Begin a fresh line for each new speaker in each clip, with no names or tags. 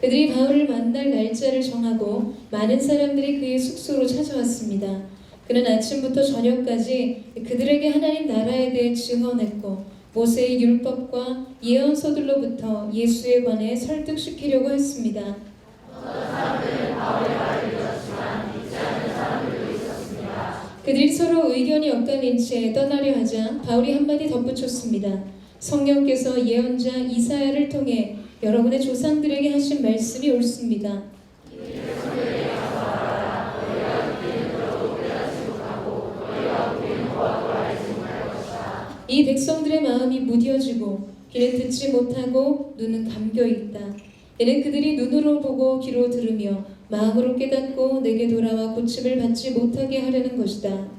그들이 바울을 만날 날짜를 정하고 많은 사람들이 그의 숙소로 찾아왔습니다. 그는 아침부터 저녁까지 그들에게 하나님 나라에 대해 증언했고 모세의 율법과 예언서들로부터 예수에 관해 설득시키려고 했습니다. 그들이 서로 의견이 엇갈린 채 떠나려 하자 바울이 한마디 덧붙였습니다. 성령께서 예언자 이사야를 통해 여러분의 조상들에게 하신 말씀이 옳습니다. 이 백성들의 마음이 무뎌지고 귀는 듣지 못하고 눈은 감겨있다. 이는 그들이 눈으로 보고 귀로 들으며 마음으로 깨닫고 내게 돌아와 고침을 받지 못하게 하려는 것이다.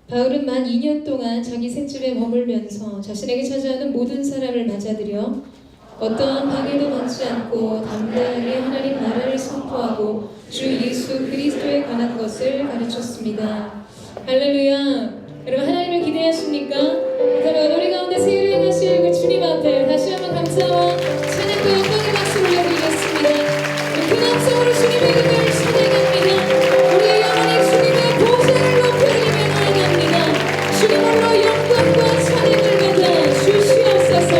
바울은 만 2년 동안 자기 새집에 머물면서 자신에게 찾아오는 모든 사람을 맞아들여 어떠한 방해도 받지 않고 담대하게 하나님 나라를 선포하고 주 예수 그리스도에 관한 것을 가르쳤습니다. 할렐루야! 여러분 하나님을 기대하십니까? 여러분 우리 가운데 새로 행하실 그 주님 앞에 다시 한번 감사와 찬양과 영광의 박수 올려드리겠습니다. 큰 함성으로 주님의 이름을 찬양합니다. 우리의 영혼이 주님의 보좌를 높여드리며 나아갑니다. 주님 홀로 영광과 찬양을 받아 주시옵소서.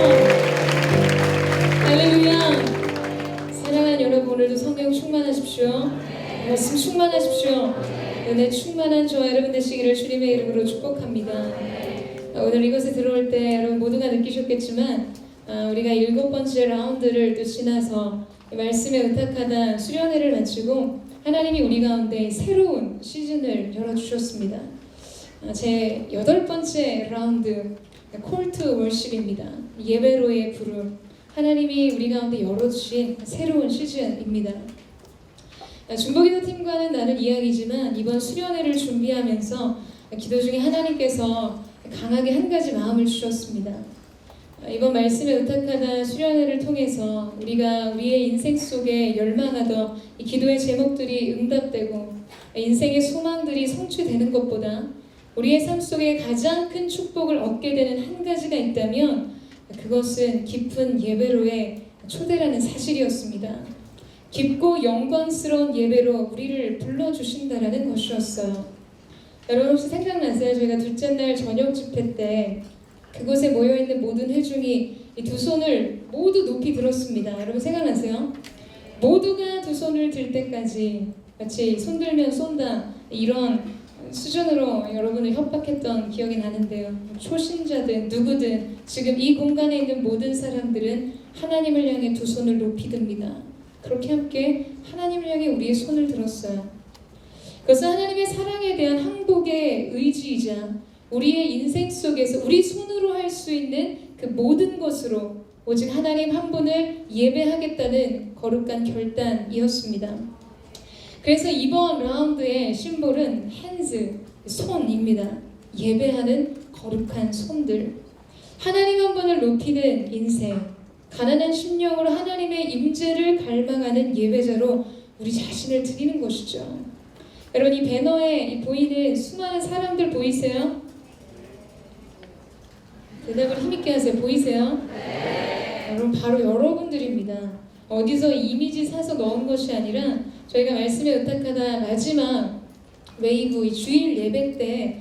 할렐루야. 사랑하는 여러분 오늘도 성령 충만하십시오. 말씀 충만하십시오. 은혜 충만한 저와 여러분 되시기를 주님의 이름으로 축복합니다. 오늘 이곳에 들어올 때 여러분 모두가 느끼셨겠지만 우리가 7번째 라운드를 또 지나서 말씀에 의탁하다 수련회를 마치고 하나님이 우리 가운데 새로운 시즌을 열어주셨습니다. 제 8번째 라운드 콜 투 월십입니다. 예배로의 부름, 하나님이 우리 가운데 열어주신 새로운 시즌입니다. 중보기도 팀과는 나눌 이야기지만 이번 수련회를 준비하면서 기도 중에 하나님께서 강하게 한 가지 마음을 주셨습니다. 이번 말씀에 의탁하다 수련회를 통해서 우리가 우리의 인생 속에 열망하던 이 기도의 제목들이 응답되고 인생의 소망들이 성취되는 것보다 우리의 삶 속에 가장 큰 축복을 얻게 되는 한 가지가 있다면 그것은 깊은 예배로의 초대라는 사실이었습니다. 깊고 영광스러운 예배로 우리를 불러주신다라는 것이었어요. 여러분 혹시 생각나세요? 저희가 둘째 날 저녁 집회 때 그곳에 모여있는 모든 회중이 이 두 손을 모두 높이 들었습니다. 여러분 생각나세요? 모두가 두 손을 들 때까지 마치 손 들면 쏜다 이런 수준으로 여러분을 협박했던 기억이 나는데요. 초신자든 누구든 지금 이 공간에 있는 모든 사람들은 하나님을 향해 두 손을 높이 듭니다. 그렇게 함께 하나님을 향해 우리의 손을 들었어요. 그것은 하나님의 사랑에 대한 항복의 의지이자 우리의 인생 속에서 우리 손으로 할 수 있는 그 모든 것으로 오직 하나님 한 분을 예배하겠다는 거룩한 결단이었습니다. 그래서 이번 라운드의 심볼은 핸즈, 손입니다. 예배하는 거룩한 손들. 하나님 한 분을 높이는 인생, 가난한 심령으로 하나님의 임재를 갈망하는 예배자로 우리 자신을 드리는 것이죠. 여러분 이 배너에 보이는 수많은 사람들 보이세요? 대답을 힘있게 하세요. 보이세요? 네. 여러분 바로 여러분들입니다. 어디서 이미지 사서 넣은 것이 아니라 저희가 말씀에 의탁하다 마지막 웨이브 이 주일 예배 때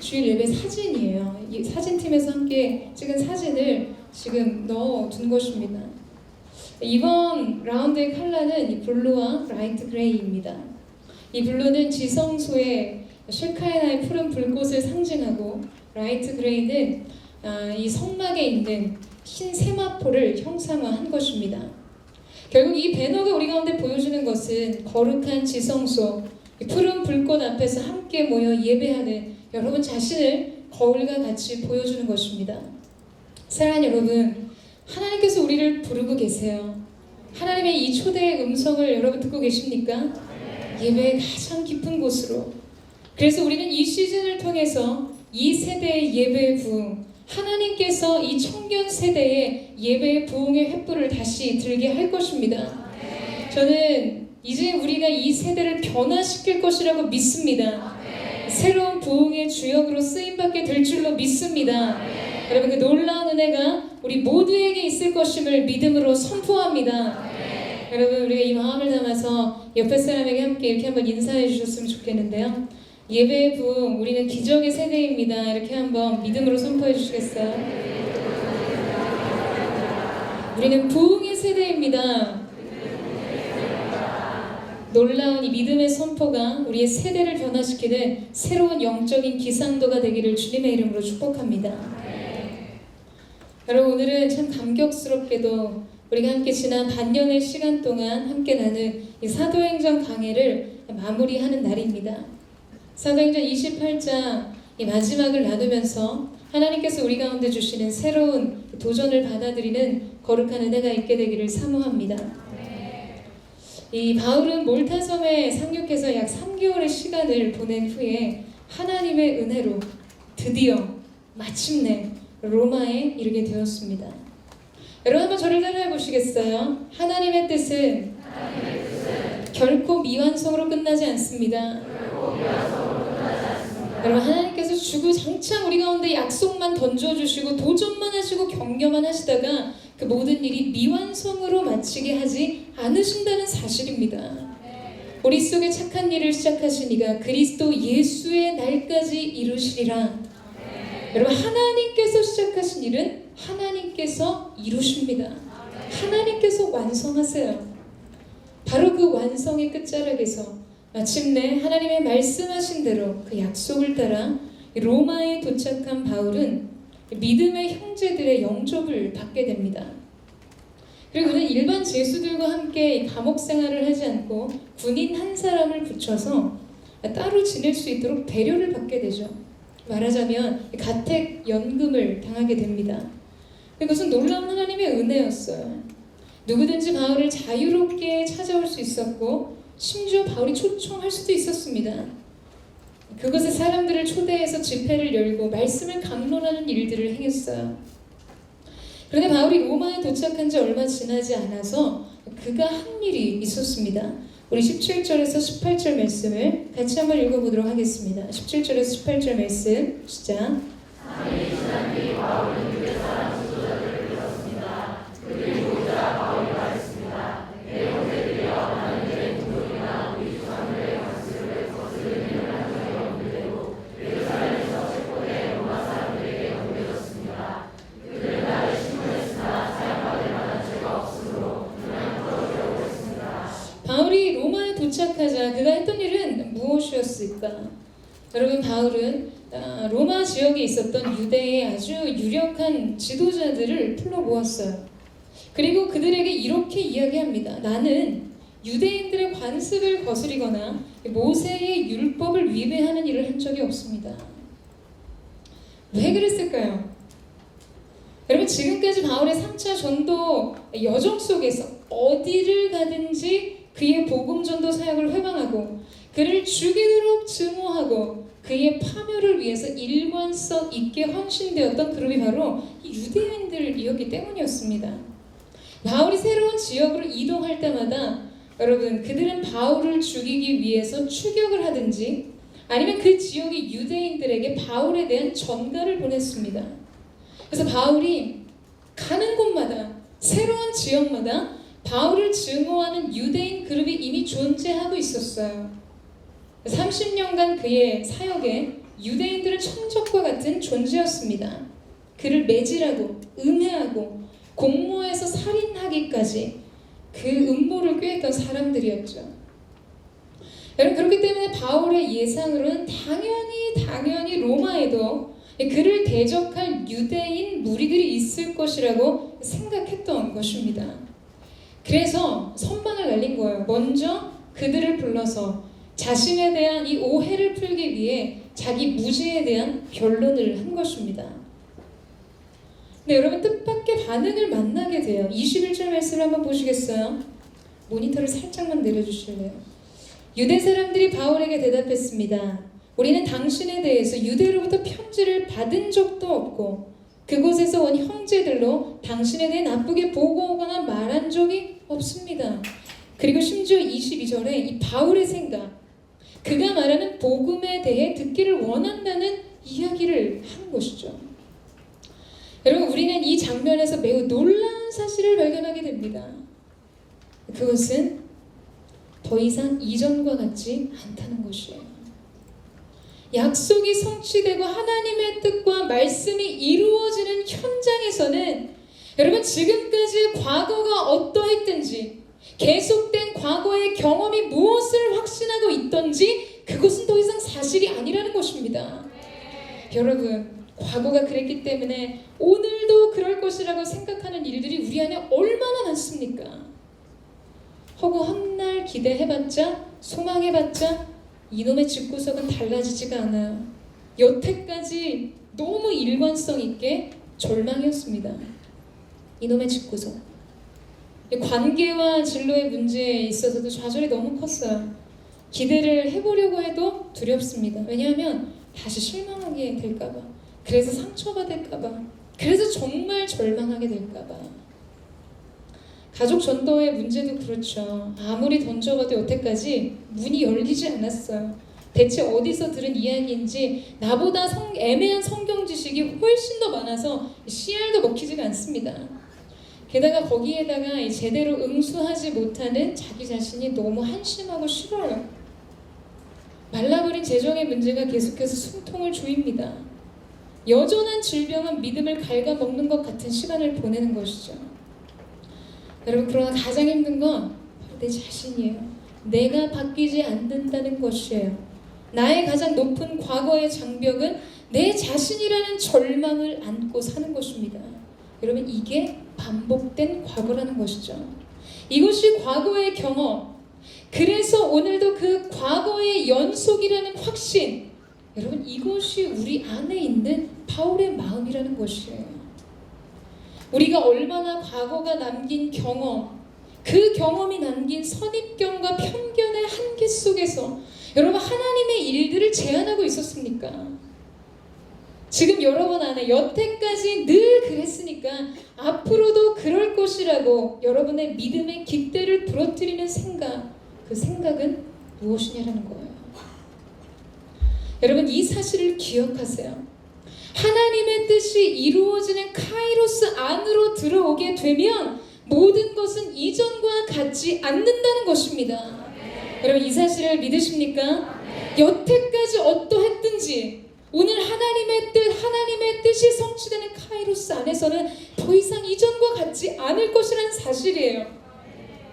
주일 예배 사진이에요. 이 사진팀에서 함께 찍은 사진을 지금 넣어둔 것입니다. 이번 라운드의 컬러는 이 블루와 라이트 그레이입니다. 이 블루는 지성소의 쉐카이나의 푸른 불꽃을 상징하고 라이트 그레이는 이 성막에 있는 흰 세마포를 형상화한 것입니다. 결국 이 배너가 우리 가운데 보여주는 것은 거룩한 지성소, 푸른 불꽃 앞에서 함께 모여 예배하는 여러분 자신을 거울과 같이 보여주는 것입니다. 사랑하는 여러분, 하나님께서 우리를 부르고 계세요. 하나님의 이 초대의 음성을 여러분 듣고 계십니까? 예배의 가장 깊은 곳으로. 그래서 우리는 이 시즌을 통해서 이 세대의 예배의 부흥, 하나님께서 이 청년 세대의 예배의 부흥의 횃불을 다시 들게 할 것입니다. 저는 이제 우리가 이 세대를 변화시킬 것이라고 믿습니다. 새로운 부흥의 주역으로 쓰임받게 될 줄로 믿습니다. 여러분, 그 놀라운 은혜가 우리 모두에게 있을 것임을 믿음으로 선포합니다. 여러분, 우리가 이 마음을 담아서 옆에 사람에게 함께 이렇게 한번 인사해 주셨으면 좋겠는데요. 예배의 부흥, 우리는 기적의 세대입니다. 이렇게 한번 믿음으로 선포해 주시겠어요? 우리는 부흥의 세대입니다. 놀라운 이 믿음의 선포가 우리의 세대를 변화시키는 새로운 영적인 기상도가 되기를 주님의 이름으로 축복합니다. 여러분, 오늘은 참 감격스럽게도 우리가 함께 지난 반년의 시간 동안 함께 나눈 이 사도행전 강해를 마무리하는 날입니다. 사도행전 28장 이 마지막을 나누면서 하나님께서 우리 가운데 주시는 새로운 도전을 받아들이는 거룩한 은혜가 있게 되기를 사모합니다. 이 바울은 몰타섬에 상륙해서 약 3개월의 시간을 보낸 후에 하나님의 은혜로 드디어 마침내 로마에 이르게 되었습니다. 여러분, 한번 저를 따라해 보시겠어요? 하나님의 뜻은 결코 미완성으로 끝나지 않습니다. 여러분, 하나님께서 주구장창 우리 가운데 약속만 던져주시고 도전만 하시고 격려만 하시다가 그 모든 일이 미완성으로 마치게 하지 않으신다는 사실입니다. 우리 속에 착한 일을 시작하신 이가 그리스도 예수의 날까지 이루시리라. 여러분, 하나님께서 시작하신 일은 하나님께서 이루십니다. 하나님께서 완성하세요. 바로 그 완성의 끝자락에서 마침내 하나님의 말씀하신 대로 그 약속을 따라 로마에 도착한 바울은 믿음의 형제들의 영접을 받게 됩니다. 그리고 그는 일반 죄수들과 함께 감옥 생활을 하지 않고 군인 한 사람을 붙여서 따로 지낼 수 있도록 배려를 받게 되죠. 말하자면 가택 연금을 당하게 됩니다. 그것은 놀라운 하나님의 은혜였어요. 누구든지 바울을 자유롭게 찾아올 수 있었고 심지어 바울이 초청할 수도 있었습니다. 그곳에 사람들을 초대해서 집회를 열고 말씀을 강론하는 일들을 행했어요. 그런데 바울이 로마에 도착한 지 얼마 지나지 않아서 그가 한 일이 있었습니다. 우리 17절에서 18절 말씀을 같이 한번 읽어보도록 하겠습니다. 17절에서 18절 말씀 시작. 바울이 로마에 도착하자 그가 했던 일은 무엇이었을까? 여러분, 바울은 로마 지역에 있었던 유대의 아주 유력한 지도자들을 불러 모았어요. 그리고 그들에게 이렇게 이야기합니다. 나는 유대인들의 관습을 거스리거나 모세의 율법을 위배하는 일을 한 적이 없습니다. 왜 그랬을까요? 여러분, 지금까지 바울의 3차 전도 여정 속에서 어디를 가든지 그의 복음 전도 사역을 회방하고 그를 죽이도록 증오하고 그의 파멸을 위해서 일관성 있게 헌신되었던 그룹이 바로 유대인들이었기 때문이었습니다. 바울이 새로운 지역으로 이동할 때마다 여러분, 그들은 바울을 죽이기 위해서 추격을 하든지 아니면 그 지역의 유대인들에게 바울에 대한 전가를 보냈습니다. 그래서 바울이 가는 곳마다 새로운 지역마다 바울을 증오하는 유대인 그룹이 이미 존재하고 있었어요. 30년간 그의 사역에 유대인들은 천적과 같은 존재였습니다. 그를 매질하고 음해하고 공모해서 살인하기까지 그 음모를 꾀했던 사람들이었죠. 여러분, 그렇기 때문에 바울의 예상으로는 당연히 로마에도 그를 대적할 유대인 무리들이 있을 것이라고 생각했던 것입니다. 그래서 선방을 날린 거예요. 먼저 그들을 불러서 자신에 대한 이 오해를 풀기 위해 자기 무죄에 대한 변론을 한 것입니다. 근데 여러분, 뜻밖의 반응을 만나게 돼요. 21절 말씀을 한번 보시겠어요? 모니터를 살짝만 내려주실래요? 유대 사람들이 바울에게 대답했습니다. 우리는 당신에 대해서 유대로부터 편지를 받은 적도 없고 그곳에서 온 형제들로 당신에 대해 나쁘게 보고하거나 말한 적이 없습니다. 그리고 심지어 22절에 이 바울의 생각, 그가 말하는 복음에 대해 듣기를 원한다는 이야기를 하는 것이죠. 여러분, 우리는 이 장면에서 매우 놀라운 사실을 발견하게 됩니다. 그것은 더 이상 이전과 같지 않다는 것이에요. 약속이 성취되고 하나님의 뜻과 말씀이 이루어지는 현장에서는 여러분, 지금까지 과거가 어떠했든지 계속된 과거의 경험이 무엇을 확신하고 있던지 그것은 더 이상 사실이 아니라는 것입니다. 여러분, 과거가 그랬기 때문에 오늘도 그럴 것이라고 생각하는 일들이 우리 안에 얼마나 많습니까? 허구 헛날 기대해봤자, 소망해봤자 이놈의 집구석은 달라지지가 않아요. 여태까지 너무 일관성 있게 절망이었습니다. 이놈의 집구석. 관계와 진로의 문제에 있어서도 좌절이 너무 컸어요. 기대를 해보려고 해도 두렵습니다. 왜냐하면 다시 실망하게 될까봐, 그래서 상처받을까봐, 그래서 정말 절망하게 될까봐. 가족 전도의 문제도 그렇죠. 아무리 던져봐도 여태까지 문이 열리지 않았어요. 대체 어디서 들은 이야기인지 나보다 애매한 성경 지식이 훨씬 더 많아서 씨알도 먹히지가 않습니다. 게다가 거기에다가 제대로 응수하지 못하는 자기 자신이 너무 한심하고 싫어요. 말라버린 재정의 문제가 계속해서 숨통을 조입니다. 여전한 질병은 믿음을 갉아먹는 것 같은 시간을 보내는 것이죠. 여러분, 그러나 가장 힘든 건 바로 내 자신이에요. 내가 바뀌지 않는다는 것이에요. 나의 가장 높은 과거의 장벽은 내 자신이라는 절망을 안고 사는 것입니다. 여러분, 이게 반복된 과거라는 것이죠. 이것이 과거의 경험, 그래서 오늘도 그 과거의 연속이라는 확신, 여러분, 이것이 우리 안에 있는 바울의 마음이라는 것이에요. 우리가 얼마나 과거가 남긴 경험, 그 경험이 남긴 선입견과 편견의 한계 속에서 여러분, 하나님의 일들을 제안하고 있었습니까? 지금 여러분 안에 여태까지 늘 그랬으니까 앞으로도 그럴 것이라고 여러분의 믿음의 깃대를 부러뜨리는 생각, 그 생각은 무엇이냐라는 거예요. 여러분, 이 사실을 기억하세요. 하나님의 뜻이 이루어지는 카이로스 안으로 들어오게 되면 모든 것은 이전과 같지 않는다는 것입니다. 여러분, 이 사실을 믿으십니까? 여태까지 어떠했든지 오늘 하나님의 뜻이 성취되는 카이로스 안에서는 더 이상 이전과 같지 않을 것이라는 사실이에요.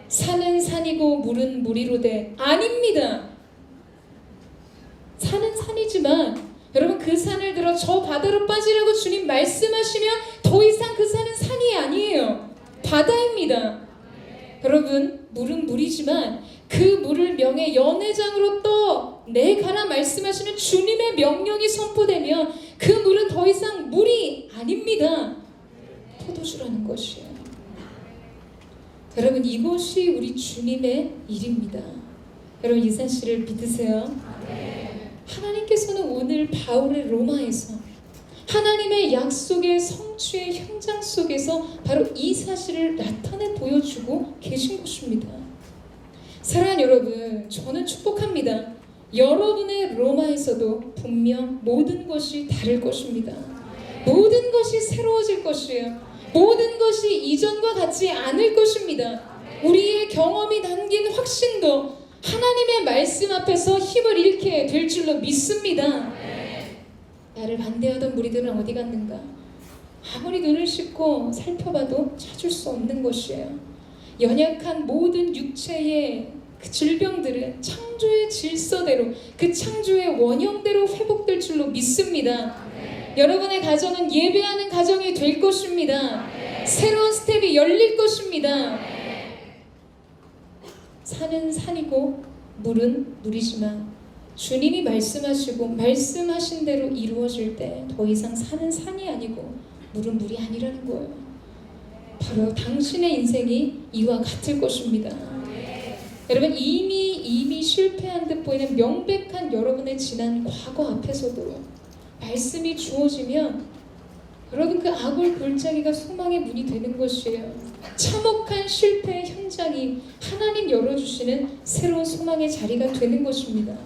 산은 산이고 물은 물이로되 아닙니다. 산은 산이지만 여러분, 그 산을 들어 저 바다로 빠지라고 주님 말씀하시면 더 이상 그 산은 산이 아니에요. 바다입니다. 여러분, 물은 물이지만 그 물을 명예 연회장으로 떠내가라 말씀하시는 주님의 명령이 선포되면 그 물은 더 이상 물이 아닙니다. 포도주라는 것이에요. 여러분, 이것이 우리 주님의 일입니다. 여러분, 이 사실을 믿으세요? 하나님께서는 오늘 바울의 로마에서 하나님의 약속의 성취의 현장 속에서 바로 이 사실을 나타내 보여주고 계신 것입니다. 사랑하는 여러분, 저는 축복합니다. 여러분의 로마에서도 분명 모든 것이 다를 것입니다. 모든 것이 새로워질 것이에요. 모든 것이 이전과 같지 않을 것입니다. 우리의 경험이 담긴 확신도 하나님의 말씀 앞에서 힘을 잃게 될 줄로 믿습니다. 나를 반대하던 무리들은 어디 갔는가? 아무리 눈을 씻고 살펴봐도 찾을 수 없는 것이에요. 연약한 모든 육체의 그 질병들은 창조의 질서대로, 그 창조의 원형대로 회복될 줄로 믿습니다. 여러분의 가정은 예배하는 가정이 될 것입니다. 새로운 스텝이 열릴 것입니다. 산은 산이고 물은 물이지만 주님이 말씀하시고 말씀하신 대로 이루어질 때 더 이상 산은 산이 아니고 물은 물이 아니라는 거예요. 바로 당신의 인생이 이와 같을 것입니다. 여러분, 이미 실패한 듯 보이는 명백한 여러분의 지난 과거 앞에서도 말씀이 주어지면 여러분, 그 악을 골짜기가 소망의 문이 되는 것이에요. 참혹한 실패의 현장이 하나님 열어주시는 새로운 소망의 자리가 되는 것입니다.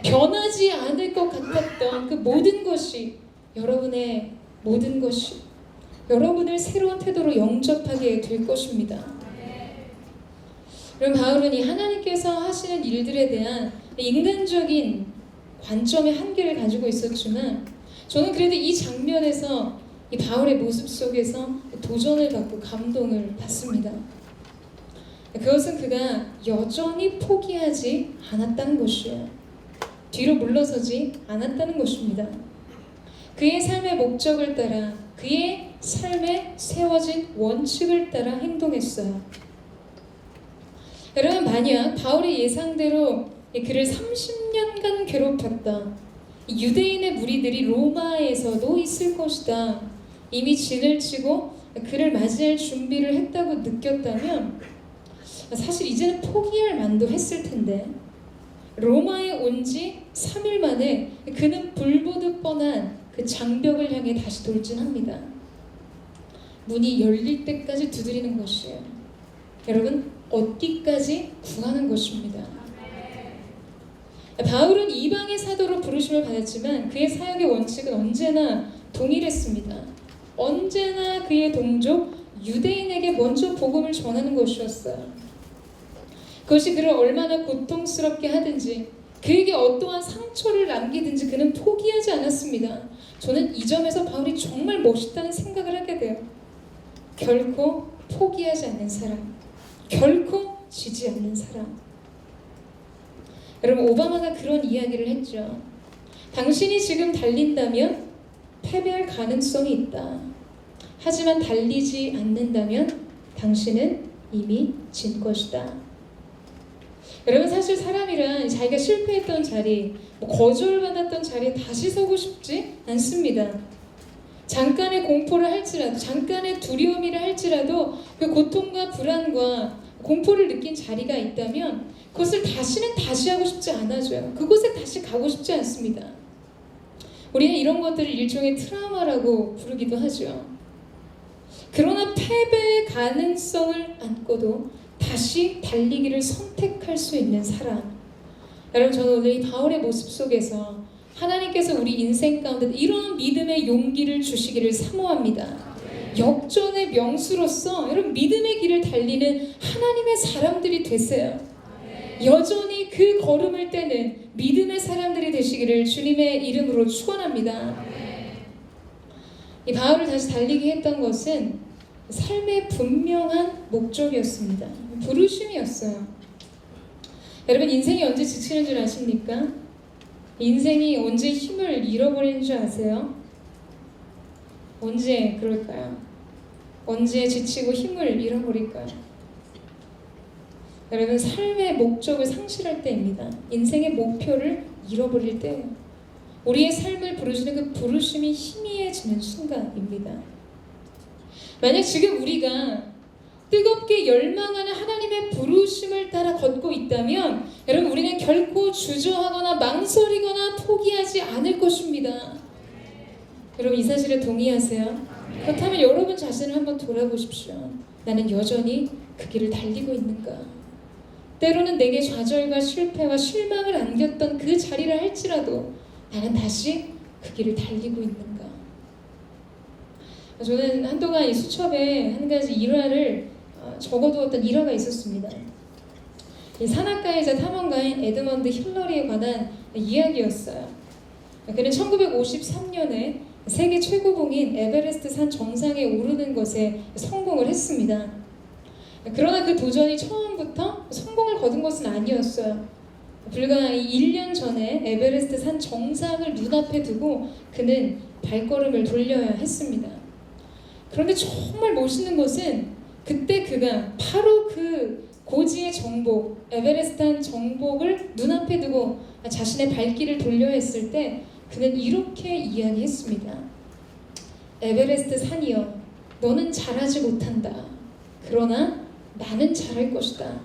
변하지 않을 것 같았던 그 모든 것이, 여러분의 모든 것이 여러분을 새로운 태도로 영접하게 될 것입니다. 그럼 바울은 이 하나님께서 하시는 일들에 대한 인간적인 관점의 한계를 가지고 있었지만, 저는 그래도 이 장면에서 이 바울의 모습 속에서 도전을 받고 감동을 받습니다. 그것은 그가 여전히 포기하지 않았다는 것이에요. 뒤로 물러서지 않았다는 것입니다. 그의 삶의 목적을 따라, 그의 삶에 세워진 원칙을 따라 행동했어요. 여러분, 만약 바울의 예상대로 그를 30년간 괴롭혔다, 유대인의 무리들이 로마에서도 있을 것이다, 이미 진을 치고 그를 맞이할 준비를 했다고 느꼈다면 사실 이제는 포기할 만도 했을 텐데, 로마에 온 지 3일 만에 그는 불보듯 뻔한 그 장벽을 향해 다시 돌진합니다. 문이 열릴 때까지 두드리는 것이에요. 여러분, 얻기까지 구하는 것입니다. 바울은 이방의 사도로 부르심을 받았지만 그의 사역의 원칙은 언제나 동일했습니다. 언제나 그의 동족 유대인에게 먼저 복음을 전하는 것이었어요. 그것이 그를 얼마나 고통스럽게 하든지, 그에게 어떠한 상처를 남기든지 그는 포기하지 않았습니다. 저는 이 점에서 바울이 정말 멋있다는 생각을 하게 돼요. 결코 포기하지 않는 사람, 결코 지지 않는 사람. 여러분, 오바마가 그런 이야기를 했죠. 당신이 지금 달린다면 패배할 가능성이 있다. 하지만 달리지 않는다면 당신은 이미 진 것이다. 여러분, 사실 사람이란 자기가 실패했던 자리, 거절받았던 자리에 다시 서고 싶지 않습니다. 잠깐의 공포를 할지라도, 잠깐의 두려움이라 할지라도 그 고통과 불안과 공포를 느낀 자리가 있다면 그것을 다시는 다시 하고 싶지 않아져요. 그곳에 다시 가고 싶지 않습니다. 우리는 이런 것들을 일종의 트라우마라고 부르기도 하죠. 그러나 패배의 가능성을 안고도 다시 달리기를 선택할 수 있는 사람. 여러분, 저는 오늘 이 바울의 모습 속에서 하나님께서 우리 인생 가운데 이런 믿음의 용기를 주시기를 사모합니다. 역전의 명수로서 여러분, 믿음의 길을 달리는 하나님의 사람들이 되세요. 여전히 그 걸음을 떼는 믿음의 사람들이 되시기를 주님의 이름으로 축원합니다. 이 바울을 다시 달리게 했던 것은 삶의 분명한 목적이었습니다. 부르심이었어요. 여러분, 인생이 언제 지치는 줄 아십니까? 인생이 언제 힘을 잃어버리는 줄 아세요? 언제 그럴까요? 언제 지치고 힘을 잃어버릴까요? 여러분, 삶의 목적을 상실할 때입니다. 인생의 목표를 잃어버릴 때예요. 우리의 삶을 부르시는 그 부르심이 희미해지는 순간입니다. 만약 지금 우리가 뜨겁게 열망하는 하나님의 부르심을 따라 걷고 있다면 여러분, 우리는 결코 주저하거나 망설이거나 포기하지 않을 것입니다. 여러분, 이 사실에 동의하세요? 그렇다면 여러분 자신을 한번 돌아보십시오. 나는 여전히 그 길을 달리고 있는가? 때로는 내게 좌절과 실패와 실망을 안겼던 그 자리를 할지라도 나는 다시 그 길을 달리고 있는가? 저는 한동안 이 수첩에 한 가지 일화를 적어두었던 일화가 있었습니다. 이 산악가이자 탐험가인 에드먼드 힐러리에 관한 이야기였어요. 그는 1953년에 세계 최고봉인 에베레스트 산 정상에 오르는 것에 성공을 했습니다. 그러나 그 도전이 처음부터 성공을 거둔 것은 아니었어요. 불과 1년 전에 에베레스트 산 정상을 눈앞에 두고 그는 발걸음을 돌려야 했습니다. 그런데 정말 멋있는 것은 그때 그가 바로 그 고지의 정복, 에베레스트 산 정복을 눈앞에 두고 자신의 발길을 돌려야 했을 때 그는 이렇게 이야기했습니다. 에베레스트 산이여, 너는 잘하지 못한다. 그러나 나는 잘할 것이다.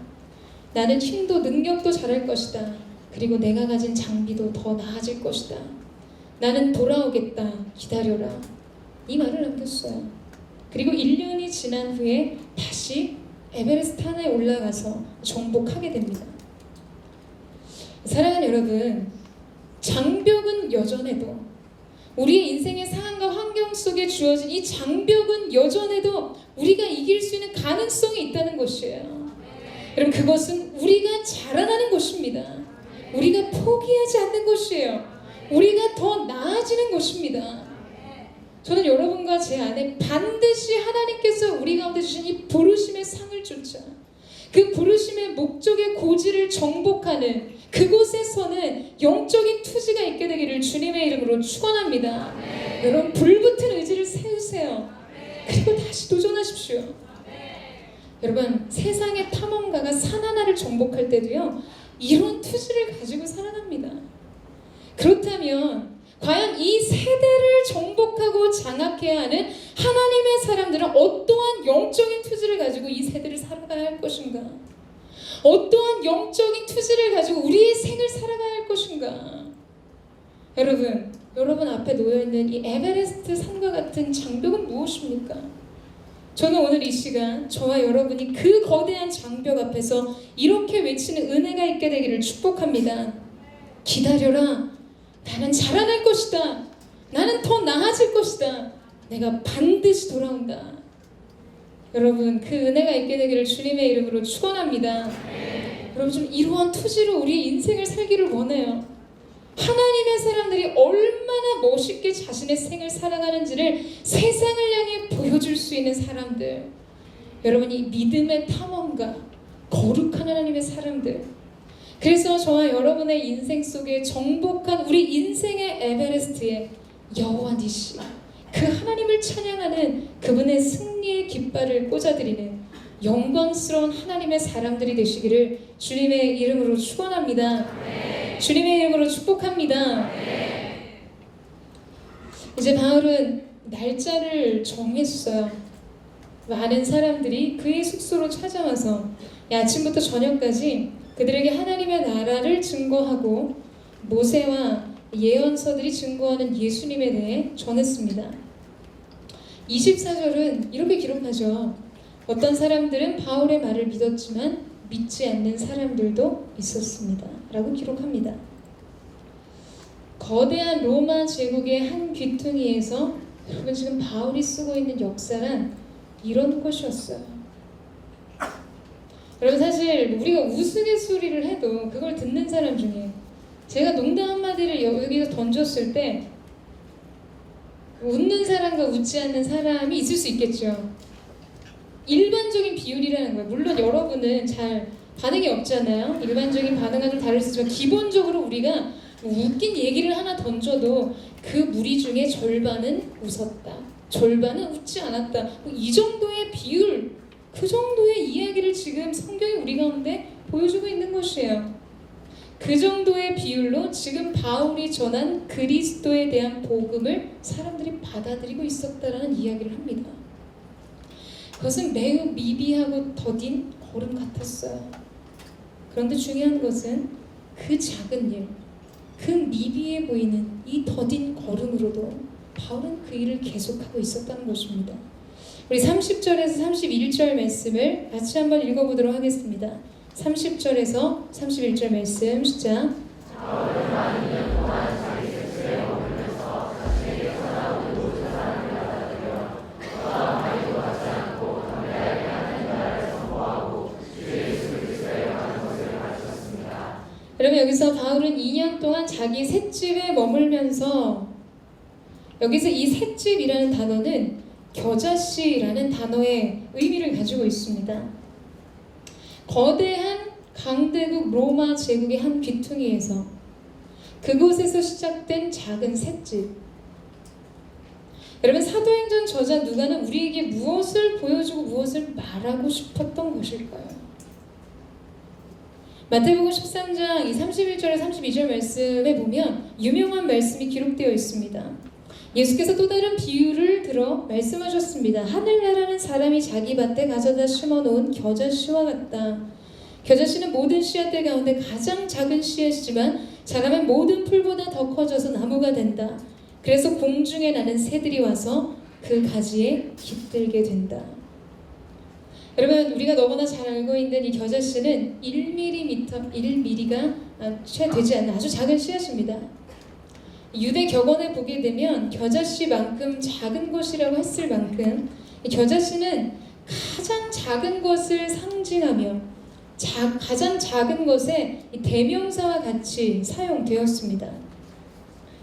나는 힘도 능력도 잘할 것이다. 그리고 내가 가진 장비도 더 나아질 것이다. 나는 돌아오겠다. 기다려라. 이 말을 남겼어요. 그리고 1년이 지난 후에 다시 에베레스트 산에 올라가서 정복하게 됩니다. 사랑하는 여러분, 장벽은 여전해도, 우리의 인생의 상황과 환경 속에 주어진 이 장벽은 여전해도 우리가 이길 수 있는 가능성이 있다는 것이에요. 여러분, 그것은 우리가 자라나는 것입니다. 우리가 포기하지 않는 것이에요. 우리가 더 나아지는 것입니다. 저는 여러분과 제 안에 반드시 하나님께서 우리 가운데 주신 이 부르심의 상을 쫓아 그 부르심의 목적의 고지를 정복하는 그곳에서는 영적인 투지가 있게 되기를 주님의 이름으로 축원합니다. 여러분, 불붙은 의지를 세우세요. 그리고 다시 도전하십시오. 여러분, 세상의 탐험가가 산 하나를 정복할 때도요, 이런 투지를 가지고 살아납니다. 그렇다면 과연 이 세대를 정복하고 장악해야 하는 하나님의 사람들은 어떠한 영적인 투지를 가지고 이 세대를 살아가야 할 것인가? 어떠한 영적인 투지를 가지고 우리의 생을 살아가야 할 것인가? 여러분 앞에 놓여있는 이 에베레스트 산과 같은 장벽은 무엇입니까? 저는 오늘 이 시간 저와 여러분이 그 거대한 장벽 앞에서 이렇게 외치는 은혜가 있게 되기를 축복합니다. 기다려라. 나는 자라날 것이다. 나는 더 나아질 것이다. 내가 반드시 돌아온다. 여러분, 그 은혜가 있게 되기를 주님의 이름으로 축원합니다. 여러분, 좀 이러한 투지로 우리의 인생을 살기를 원해요. 하나님의 사람들이 얼마나 멋있게 자신의 생을 살아가는지를 세상을 향해 보여줄 수 있는 사람들, 여러분이 믿음의 탐험가, 거룩한 하나님의 사람들. 그래서 저와 여러분의 인생 속에 정복한 우리 인생의 에베레스트에 여호와 니시, 그 하나님을 찬양하는 그분의 승리의 깃발을 꽂아드리는 영광스러운 하나님의 사람들이 되시기를 주님의 이름으로 축원합니다. 주님의 이름으로 축복합니다. 이제 바울은 날짜를 정했어요. 많은 사람들이 그의 숙소로 찾아와서 아침부터 저녁까지 그들에게 하나님의 나라를 증거하고 모세와 예언서들이 증거하는 예수님에 대해 전했습니다. 24절은 이렇게 기록하죠. 어떤 사람들은 바울의 말을 믿었지만 믿지 않는 사람들도 있었습니다. 라고 기록합니다. 거대한 로마 제국의 한 귀퉁이에서 여러분, 지금 바울이 쓰고 있는 역사란 이런 것이었어요. 여러분, 사실 우리가 우스갯소리를 해도 그걸 듣는 사람 중에, 제가 농담 한마디를 여기서 던졌을 때 웃는 사람과 웃지 않는 사람이 있을 수 있겠죠. 일반적인 비율이라는 거예요. 물론 여러분은 잘 반응이 없잖아요. 일반적인 반응은 좀 다를 수 있지만 기본적으로 우리가 웃긴 얘기를 하나 던져도 그 무리 중에 절반은 웃었다, 절반은 웃지 않았다, 이 정도의 비율, 그 정도의 이야기를 지금 성경이 우리 가운데 보여주고 있는 것이에요. 그 정도의 비율로 지금 바울이 전한 그리스도에 대한 복음을 사람들이 받아들이고 있었다라는 이야기를 합니다. 그것은 매우 미비하고 더딘 걸음 같았어요. 그런데 중요한 것은 그 작은 일, 그 미비해 보이는 이 더딘 걸음으로도 바울은 그 일을 계속하고 있었다는 것입니다. 우리 30절에서 31절 말씀을 같이 한번 읽어보도록 하겠습니다. 30절에서 31절 말씀 시작. 여러분, 여기서 바울은 2년 동안 자기 셋집에 머물면서, 여기서 이 셋집이라는 단어는 겨자씨라는 단어의 의미를 가지고 있습니다. 거대한 강대국 로마 제국의 한 귀퉁이에서, 그곳에서 시작된 작은 셋집. 여러분, 사도행전 저자 누가는 우리에게 무엇을 보여주고 무엇을 말하고 싶었던 것일까요? 마태복음 13장 31절에 32절 말씀에 보면 유명한 말씀이 기록되어 있습니다. 예수께서 또 다른 비유를 들어 말씀하셨습니다. 하늘나라는 사람이 자기 밭에 가져다 심어놓은 겨자씨와 같다. 겨자씨는 모든 씨앗들 가운데 가장 작은 씨앗이지만 자라면 모든 풀보다 더 커져서 나무가 된다. 그래서 공중에 나는 새들이 와서 그 가지에 깃들게 된다. 여러분, 우리가 너무나 잘 알고 있는 이 겨자씨는 1mm가 채 되지 않는 아주 작은 씨앗입니다. 유대 격언에 보게 되면 겨자씨만큼 작은 것이라고 했을 만큼 이 겨자씨는 가장 작은 것을 상징하며 가장 작은 것의 이 대명사와 같이 사용되었습니다.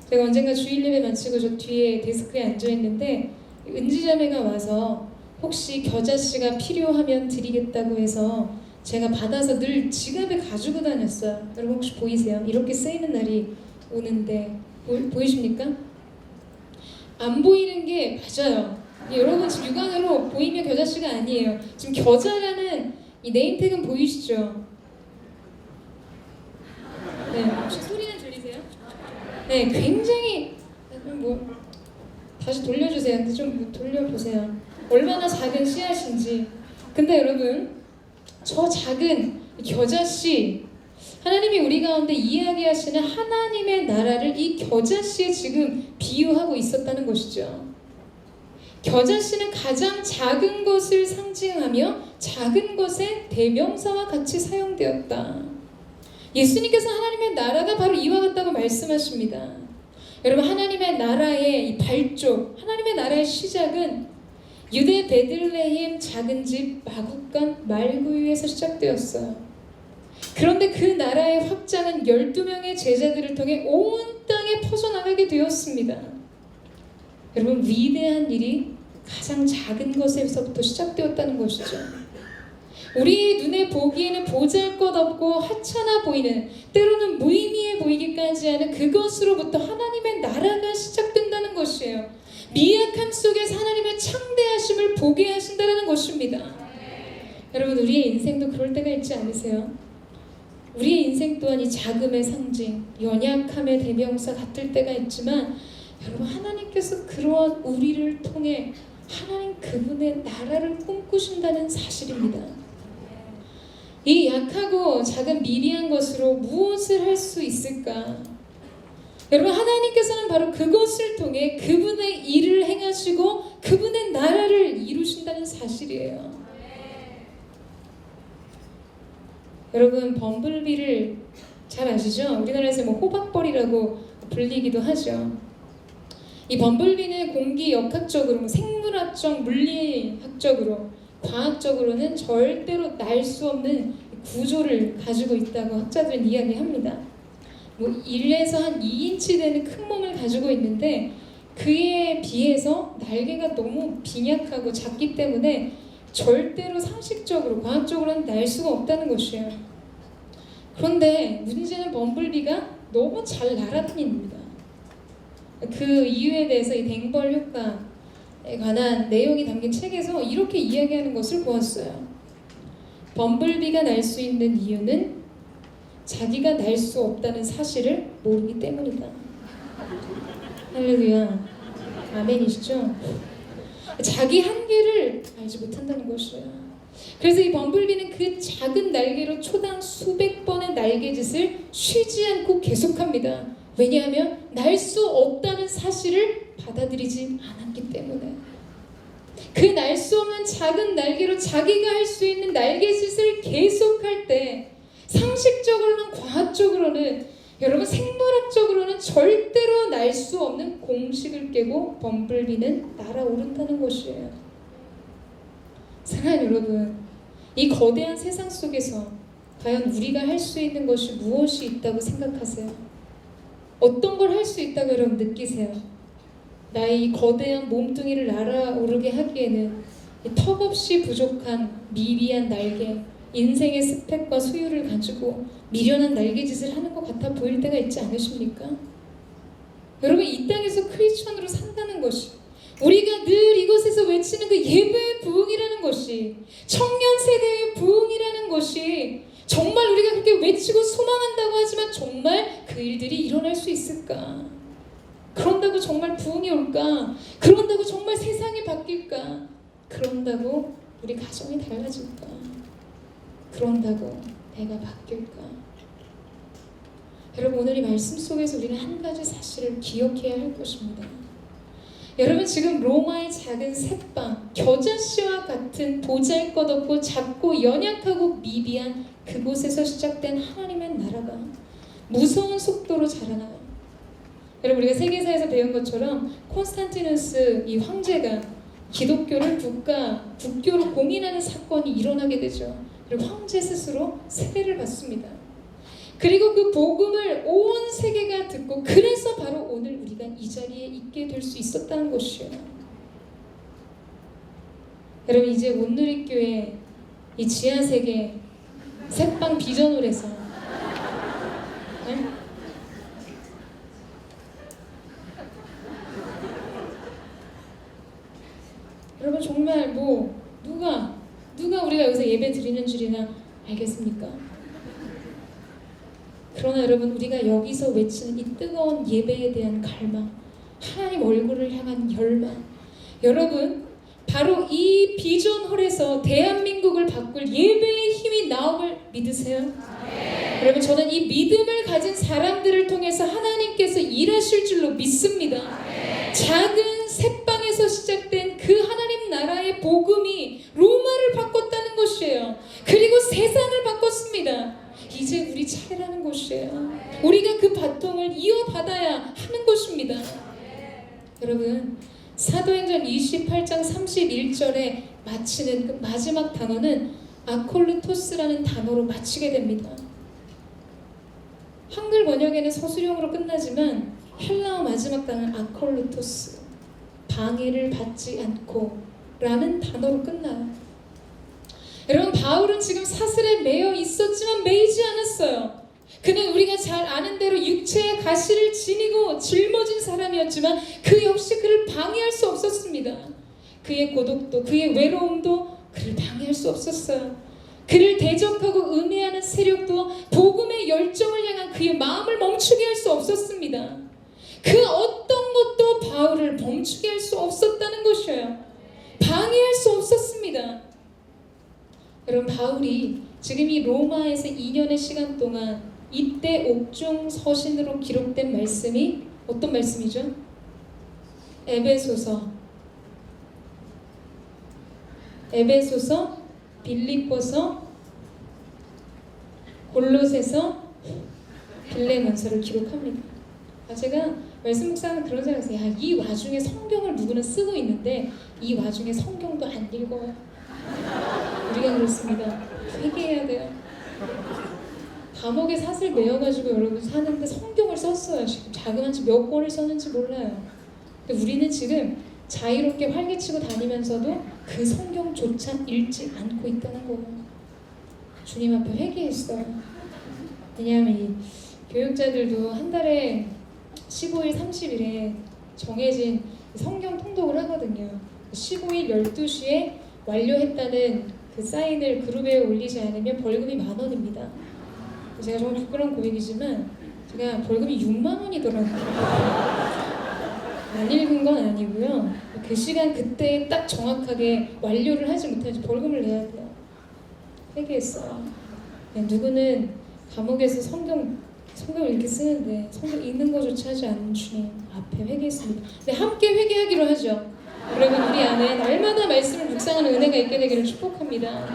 제가 언젠가 주일 예배 마치고 저 뒤에 데스크에 앉아 있는데 은지자매가 와서 혹시 겨자씨가 필요하면 드리겠다고 해서 제가 받아서 늘 지갑에 가지고 다녔어요. 여러분 혹시 보이세요? 이렇게 쓰이는 날이 오는데 보이십니까? 안 보이는 게 맞아요. 여러분 지금 육안으로 보이면 겨자씨가 아니에요. 지금 겨자라는 이 네임택은 보이시죠? 네, 혹시 소리는 들리세요? 네, 굉장히 다시 돌려주세요. 근데 좀 돌려보세요. 얼마나 작은 씨앗인지. 근데 여러분, 저 작은 겨자씨, 하나님이 우리 가운데 이야기하시는 하나님의 나라를 이 겨자씨에 지금 비유하고 있었다는 것이죠. 겨자씨는 가장 작은 것을 상징하며 작은 것의 대명사와 같이 사용되었다. 예수님께서 하나님의 나라가 바로 이와 같다고 말씀하십니다. 여러분, 하나님의 나라의 이 발족, 하나님의 나라의 시작은 유대 베들레헴 작은 집 마구간 말구유에서 시작되었어요. 그런데 그 나라의 확장은 12명의 제자들을 통해 온 땅에 퍼져나가게 되었습니다. 여러분, 위대한 일이 가장 작은 것에서부터 시작되었다는 것이죠. 우리 눈에 보기에는 보잘것없고 하찮아 보이는, 때로는 무의미해 보이기까지 하는 그것으로부터 하나님의 나라가 시작된다는 것이에요. 미약함 속에서 하나님의 창대하심을 보게 하신다는 것입니다. 여러분, 우리의 인생도 그럴 때가 있지 않으세요? 우리의 인생 또한 이 작음의 상징, 연약함의 대명사 같을 때가 있지만 여러분, 하나님께서 그러한 우리를 통해 하나님 그분의 나라를 꿈꾸신다는 사실입니다. 이 약하고 작은 미비한 것으로 무엇을 할 수 있을까? 여러분, 하나님께서는 바로 그것을 통해 그분의 일을 행하시고 그분의 나라를 이루신다는 사실이에요. 여러분, 범블비를 잘 아시죠? 우리나라에서 호박벌이라고 불리기도 하죠. 이 범블비는 공기 역학적으로, 생물학적, 물리학적으로, 과학적으로는 절대로 날 수 없는 구조를 가지고 있다고 학자들은 이야기합니다. 1에서 한 2인치 되는 큰 몸을 가지고 있는데 그에 비해서 날개가 너무 빈약하고 작기 때문에 절대로 상식적으로, 과학적으로는 날 수가 없다는 것이에요. 그런데 문제는 범블비가 너무 잘 날아다닙니다. 그 이유에 대해서 이 댕벌 효과에 관한 내용이 담긴 책에서 이렇게 이야기하는 것을 보았어요. 범블비가 날 수 있는 이유는 자기가 날 수 없다는 사실을 모르기 때문이다. 할렐루야. 아멘이시죠? 자기 한계를 알지 못한다는 것이에요. 그래서 이 범블비는 그 작은 날개로 초당 수백 번의 날개짓을 쉬지 않고 계속합니다. 왜냐하면 날 수 없다는 사실을 받아들이지 않았기 때문에. 그 날 수 없는 작은 날개로 자기가 할 수 있는 날개짓을 계속할 때 상식적으로는, 과학적으로는, 여러분 생물학적으로는 절대로 날 수 없는 공식을 깨고 범블비는 날아오른다는 것이에요. 사랑하는 여러분, 이 거대한 세상 속에서 과연 우리가 할 수 있는 것이 무엇이 있다고 생각하세요? 어떤 걸 할 수 있다고 여러분 느끼세요? 나의 이 거대한 몸뚱이를 날아오르게 하기에는 턱없이 부족한 미비한 날개, 인생의 스펙과 소유를 가지고 미련한 날개짓을 하는 것 같아 보일 때가 있지 않으십니까? 여러분, 이 땅에서 크리스천으로 산다는 것이, 우리가 늘 이곳에서 외치는 그 예배의 부흥이라는 것이, 청년 세대의 부흥이라는 것이, 정말 우리가 그렇게 외치고 소망한다고 하지만 정말 그 일들이 일어날 수 있을까? 그런다고 정말 부흥이 올까? 그런다고 정말 세상이 바뀔까? 그런다고 우리 가정이 달라질까? 그런다고 내가 바뀔까? 여러분, 오늘 이 말씀 속에서 우리는 한 가지 사실을 기억해야 할 것입니다. 여러분, 지금 로마의 작은 새빵, 겨자씨와 같은 보잘것없고 작고 연약하고 미비한 그곳에서 시작된 하나님의 나라가 무서운 속도로 자라나요. 여러분 우리가 세계사에서 배운 것처럼 콘스탄티누스 이 황제가 기독교를 국교로 공인하는 사건이 일어나게 되죠. 그리고 황제 스스로 세례를 받습니다. 그리고 그 복음을 온 세계가 듣고 그래서 바로 오늘 우리가 이 자리에 있게 될 수 있었다는 것이에요. 여러분 이제 온누리교회 이 지하세계 새빵 비전홀에서 네? 여러분 정말 누가 우리가 여기서 예배 드리는 줄이나 알겠습니까? 그러나 여러분 우리가 여기서 외치는 이 뜨거운 예배에 대한 갈망, 하나님 얼굴을 향한 열망, 여러분 바로 이 비전홀에서 대한민국을 바꿀 예배의 힘이 나옴을 믿으세요? 여러분 저는 이 믿음을 가진 사람들을 통해서 하나님께서 일하실 줄로 믿습니다. 작은 새빵에서 시작된 그 하나님 나라의 복음이 로마를 바꿨다는 것이에요. 그리고 세상을 바꿨습니다. 이제 우리 차례라는 것이에요. 우리가 그 바통을 이어받아야 하는 것입니다. 여러분 사도행전 28장 31절에 마치는 그 마지막 단어는 아콜루토스라는 단어로 마치게 됩니다. 한글 번역에는 서술형으로 끝나지만 헬라어 마지막 단어는 아콜루토스, 방해를 받지 않고 라는 단어로 끝나요. 여러분 바울은 지금 사슬에 매여 있었지만 매이지 않았어요. 그는 우리가 잘 아는 대로 육체의 가시를 지니고 짊어진 사람이었지만 그 역시 그를 방해할 수 없었습니다. 그의 고독도 그의 외로움도 그를 방해할 수 없었어요. 그를 대적하고 음해하는 세력도 복음의 열정을 향한 그의 마음을 멈추게 할 수 없었습니다. 그 어떤 것도 바울을 멈추게 할 수 없었다는 것이에요. 방해할 수 없었습니다. 여러분 바울이 지금 이 로마에서 2년의 시간 동안 이때 옥중 서신으로 기록된 말씀이 어떤 말씀이죠? 에베소서, 빌립보서, 골로새서, 빌레몬서를 기록합니다. 제가 말씀 묵상하는 그런 생각이 있어요. 이 와중에 성경을 누구는 쓰고 있는데 이 와중에 성경도 안 읽어요. 우리가 그렇습니다. 회개해야 돼요. 감옥에 사슬 매여가지고 여러분 사는데 성경을 썼어요. 지금 자그마치 몇 권을 썼는지 몰라요. 근데 우리는 지금 자유롭게 활개치고 다니면서도 그 성경조차 읽지 않고 있다는 거예요. 주님 앞에 회개했어요. 왜냐하면 이 교육자들도 한 달에 15일, 30일에 정해진 성경 통독을 하거든요. 15일 12시에 완료했다는 그 사인을 그룹에 올리지 않으면 벌금이 10,000원입니다. 제가 정말 부끄러운 고백이지만 제가 벌금이 60,000원이더라고요. 안 읽은 건 아니고요. 그 시간 그때 딱 정확하게 완료를 하지 못하면 벌금을 내야 돼요. 회개했어요. 누구는 감옥에서 성경을 이렇게 쓰는데 성경 읽는 것조차 하지 않는 주님 앞에 회개했습니다. 근데 함께 회개하기로 하죠. 여러분 우리 안에 날마다 말씀을 묵상하는 은혜가 있게 되기를 축복합니다.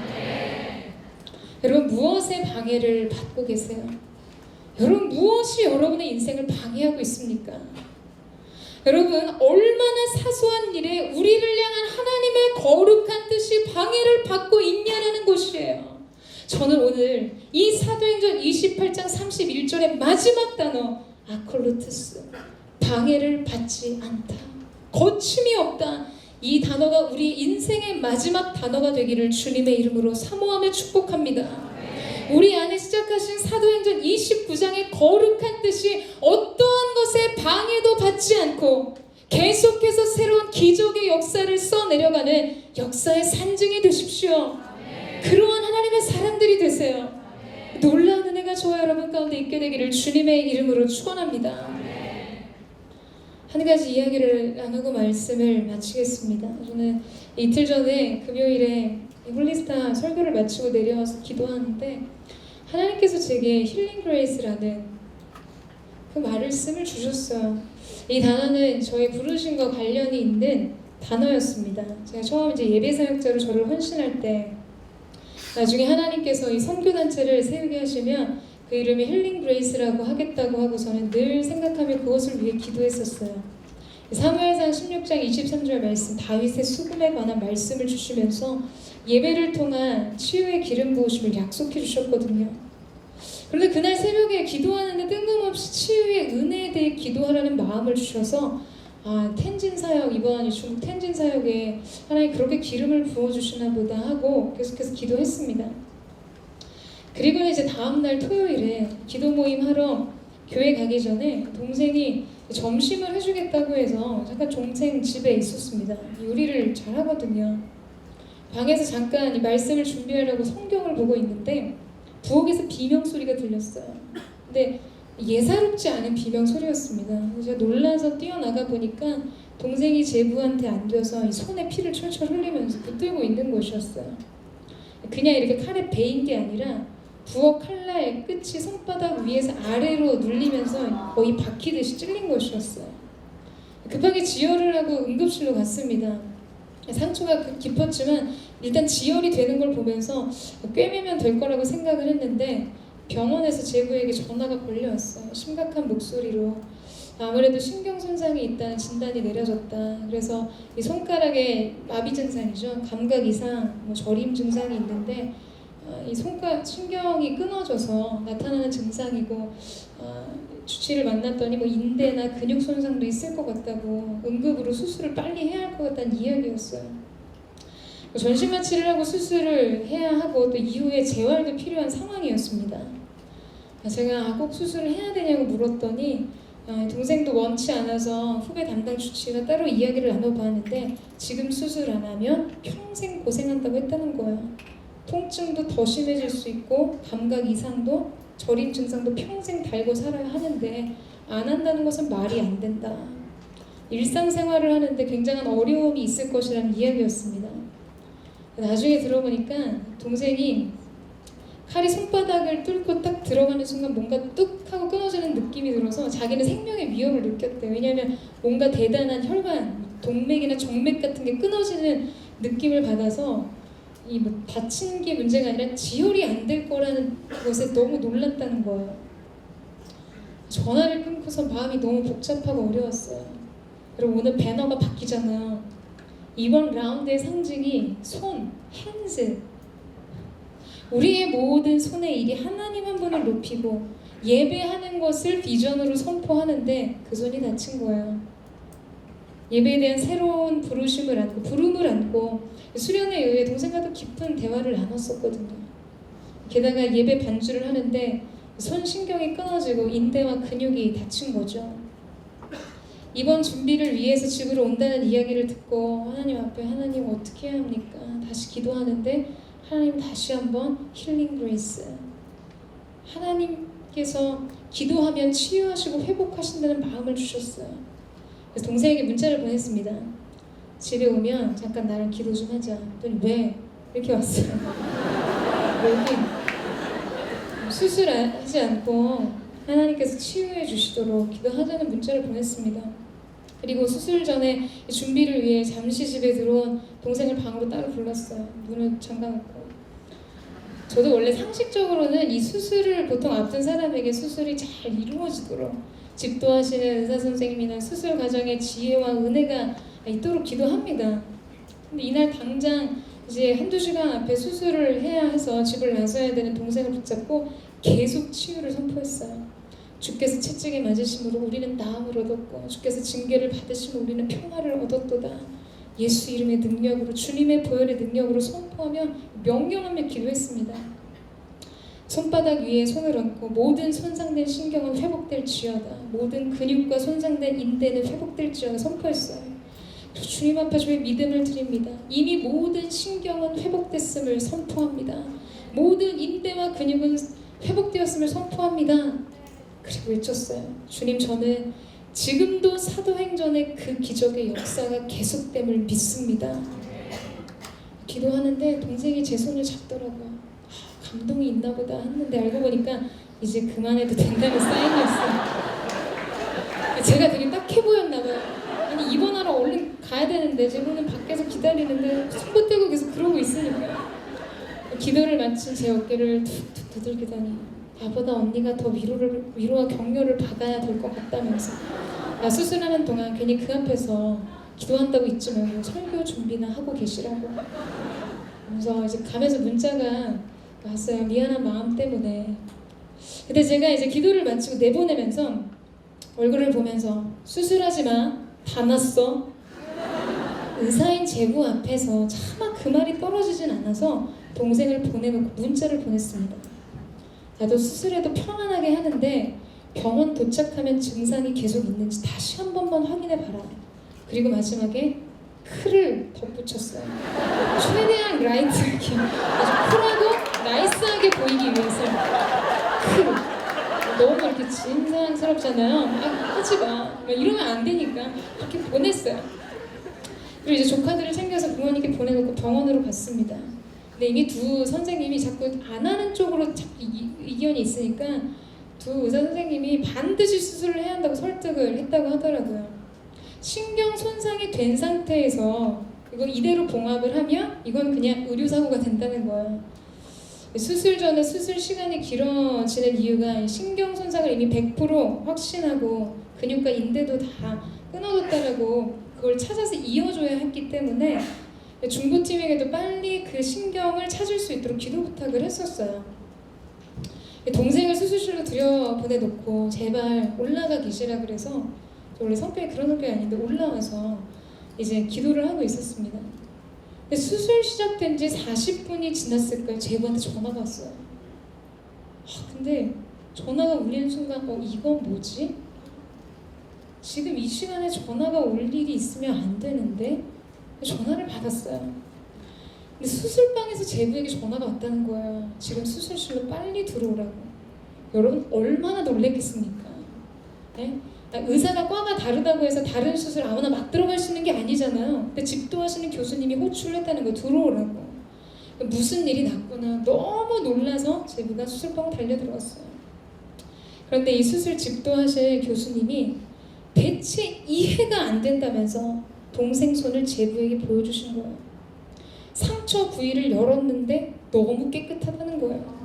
여러분 무엇에 방해를 받고 계세요? 여러분 무엇이 여러분의 인생을 방해하고 있습니까? 여러분 얼마나 사소한 일에 우리를 향한 하나님의 거룩한 뜻이 방해를 받고 있냐는 것이에요. 저는 오늘 이 사도행전 28장 31절의 마지막 단어 아콜루토스, 방해를 받지 않다, 거침이 없다, 이 단어가 우리 인생의 마지막 단어가 되기를 주님의 이름으로 사모하며 축복합니다. 우리 안에 시작하신 사도행전 29장의 거룩한 뜻이 어떠한 것에 방해도 받지 않고 계속해서 새로운 기적의 역사를 써내려가는 역사의 산증이 되십시오. 그러한 하나님의 사람들이 되세요. 놀라운 은혜가 저와 여러분 가운데 있게 되기를 주님의 이름으로 축원합니다. 한 가지 이야기를 나누고 말씀을 마치겠습니다. 저는 이틀 전에 금요일에 홀리스타 설교를 마치고 내려와서 기도하는데 하나님께서 제게 힐링 그레이스라는 그 말씀을 주셨어요. 이 단어는 저의 부르심과 관련이 있는 단어였습니다. 제가 처음 이제 예배사역자로 저를 헌신할 때 나중에 하나님께서 이 선교단체를 세우게 하시면 그 이름이 힐링 그레이스라고 하겠다고 하고 저는 늘 생각하며 그것을 위해 기도했었어요. 사무엘상 16장 23절 말씀, 다윗의 수금에 관한 말씀을 주시면서 예배를 통한 치유의 기름 부으심을 약속해 주셨거든요. 그런데 그날 새벽에 기도하는데 뜬금없이 치유의 은혜에 대해 기도하라는 마음을 주셔서 텐진 사역, 이번 중국 텐진 사역에 하나님 그렇게 기름을 부어주시나 보다 하고 계속해서 기도했습니다. 그리고는 이제 다음날 토요일에 기도 모임 하러 교회 가기 전에 동생이 점심을 해주겠다고 해서 잠깐 동생 집에 있었습니다. 요리를 잘하거든요. 방에서 잠깐 이 말씀을 준비하려고 성경을 보고 있는데 부엌에서 비명소리가 들렸어요. 근데 예사롭지 않은 비명소리였습니다. 제가 놀라서 뛰어나가 보니까 동생이 제부한테 안겨서 이 손에 피를 철철 흘리면서 붙들고 있는 것이었어요. 그냥 이렇게 칼에 베인 게 아니라 부엌 칼날의 끝이 손바닥 위에서 아래로 눌리면서 거의 박히듯이 찔린 것이었어요. 급하게 지혈을 하고 응급실로 갔습니다. 상처가 깊었지만 일단 지혈이 되는 걸 보면서 꿰매면 될 거라고 생각을 했는데 병원에서 제부에게 전화가 걸려왔어요. 심각한 목소리로 아무래도 신경 손상이 있다는 진단이 내려졌다. 그래서 이 손가락에 마비 증상이죠. 감각 이상, 저림 증상이 있는데 이 손가락 신경이 끊어져서 나타나는 증상이고 주치를 만났더니 인대나 근육 손상도 있을 것 같다고 응급으로 수술을 빨리 해야 할 것 같다는 이야기였어요. 전신마취를 하고 수술을 해야 하고 또 이후에 재활도 필요한 상황이었습니다. 제가 꼭 수술을 해야 되냐고 물었더니 동생도 원치 않아서 후배 담당 주치의가 따로 이야기를 나눠봤는데 지금 수술 안 하면 평생 고생한다고 했다는 거예요. 통증도 더 심해질 수 있고 감각 이상도 저림 증상도 평생 달고 살아야 하는데 안 한다는 것은 말이 안 된다. 일상생활을 하는데 굉장한 어려움이 있을 것이라는 이야기였습니다. 나중에 들어보니까 동생이 칼이 손바닥을 뚫고 딱 들어가는 순간 뭔가 뚝 하고 끊어지는 느낌이 들어서 자기는 생명의 위협을 느꼈대요. 왜냐하면 뭔가 대단한 혈관, 동맥이나 정맥 같은 게 끊어지는 느낌을 받아서 이 다친 게 문제가 아니라 지혈이 안 될 거라는 것에 너무 놀랐다는 거예요. 전화를 끊고서 마음이 너무 복잡하고 어려웠어요. 그리고 오늘 배너가 바뀌잖아요. 이번 라운드의 상징이 손, 핸즈. 우리의 모든 손의 일이 하나님 한 분을 높이고 예배하는 것을 비전으로 선포하는데 그 손이 다친 거예요. 예배에 대한 새로운 부름을 안고 수련회 이후에 동생과도 깊은 대화를 나눴었거든요. 게다가 예배 반주를 하는데 손 신경이 끊어지고 인대와 근육이 다친 거죠. 이번 준비를 위해서 집으로 온다는 이야기를 듣고 하나님 앞에 하나님 어떻게 해야 합니까? 다시 기도하는데 하나님 다시 한번 힐링 그레이스, 하나님께서 기도하면 치유하시고 회복하신다는 마음을 주셨어요. 그래서 동생에게 문자를 보냈습니다. 집에 오면 잠깐 나랑 기도 좀 하자. 그랬더니 왜? 이렇게 왔어요. 여기 수술하지 않고 하나님께서 치유해 주시도록 기도하자는 문자를 보냈습니다. 그리고 수술 전에 준비를 위해 잠시 집에 들어온 동생을 방으로 따로 불렀어요. 문을 잠가놓고. 저도 원래 상식적으로는 이 수술을 보통 앞둔 사람에게 수술이 잘 이루어지도록 집도하시는 의사 선생님이나 수술 과정의 지혜와 은혜가 있도록 기도합니다. 근데 이날 당장 이제 한두 시간 앞에 수술을 해야 해서 집을 나서야 되는 동생을 붙잡고 계속 치유를 선포했어요. 주께서 채찍에 맞으심으로 우리는 나음을 얻었고 주께서 징계를 받으심으로 우리는 평화를 얻었도다. 예수 이름의 능력으로 주님의 보혈의 능력으로 선포하며 명령하며 기도했습니다. 손바닥 위에 손을 얹고 모든 손상된 신경은 회복될지어다. 모든 근육과 손상된 인대는 회복될지어다 선포했어요. 주님 앞에 저의 믿음을 드립니다. 이미 모든 신경은 회복됐음을 선포합니다. 모든 인대와 근육은 회복되었음을 선포합니다. 그리고 외쳤어요. 주님, 저는 지금도 사도행전의 그 기적의 역사가 계속됨을 믿습니다. 기도하는데 동생이 제 손을 잡더라고요. 감동이 있나 보다 했는데 알고 보니까 이제 그만해도 된다는 사인이었어요. 제가 되게 딱해 보였나 봐요. 아니 입원하러 얼른 가야 되는데 제 분은 밖에서 기다리는데 손 떼고 계속 그러고 있으니까 기도를 마친 제 어깨를 툭툭 두들기더니 나보다 언니가 더 위로와 격려를 받아야 될 것 같다면서 나 수술하는 동안 괜히 그 앞에서 기도한다고 잊지 말고 설교 준비나 하고 계시라고. 그래서 이제 가면서 문자가 왔어요. 미안한 마음 때문에. 근데 제가 이제 기도를 마치고 내보내면서 얼굴을 보면서 수술하지 마. 다 났어. 의사인 제부 앞에서 차마 그 말이 떨어지진 않아서 동생을 보내놓고 문자를 보냈습니다. 나도 수술해도 평안하게 하는데 병원 도착하면 증상이 계속 있는지 다시 한 번만 확인해 봐라. 그리고 마지막에 크를 덧붙였어요. 최대한 라이트하게 아주 쿨하고 나이스하게 보이기 위해서 크. 너무 이렇게 진상스럽잖아요. 하지 마. 이러면 안 되니까 이렇게 보냈어요. 그리고 이제 조카들을 챙겨서 부모님께 보내놓고 병원으로 갔습니다. 근데 이게 두 선생님이 자꾸 안 하는 쪽으로 자꾸 의견이 있으니까 두 의사 선생님이 반드시 수술을 해야 한다고 설득을 했다고 하더라고요. 신경 손상이 된 상태에서 이거 이대로 봉합을 하면 이건 그냥 의료사고가 된다는 거예요. 수술 전에 수술 시간이 길어지는 이유가 신경 손상을 이미 100% 확신하고 근육과 인대도 다 끊어졌다라고 그걸 찾아서 이어줘야 했기 때문에 중보팀에게도 빨리 그 신경을 찾을 수 있도록 기도 부탁을 했었어요. 동생을 수술실로 들여보내놓고 제발 올라가 계시라 그래서 원래 성격이 그런 성격이 아닌데 올라와서 이제 기도를 하고 있었습니다. 근데 수술 시작된 지 40분이 지났을까요? 제부한테 전화가 왔어요. 근데 전화가 울리는 순간 이건 뭐지? 지금 이 시간에 전화가 올 일이 있으면 안 되는데 전화를 받았어요. 근데 수술방에서 제부에게 전화가 왔다는 거예요. 지금 수술실로 빨리 들어오라고. 여러분 얼마나 놀랬겠습니까? 네? 의사가 과가 다르다고 해서 다른 수술 아무나 막 들어갈 수 있는 게 아니잖아요. 근데 집도하시는 교수님이 호출을 했다는 거 들어오라고. 무슨 일이 났구나 너무 놀라서 제부가 수술방 달려들어갔어요. 그런데 이 수술 집도하실 교수님이 대체 이해가 안 된다면서 동생 손을 제부에게 보여주신 거예요. 상처 부위를 열었는데 너무 깨끗하다는 거예요.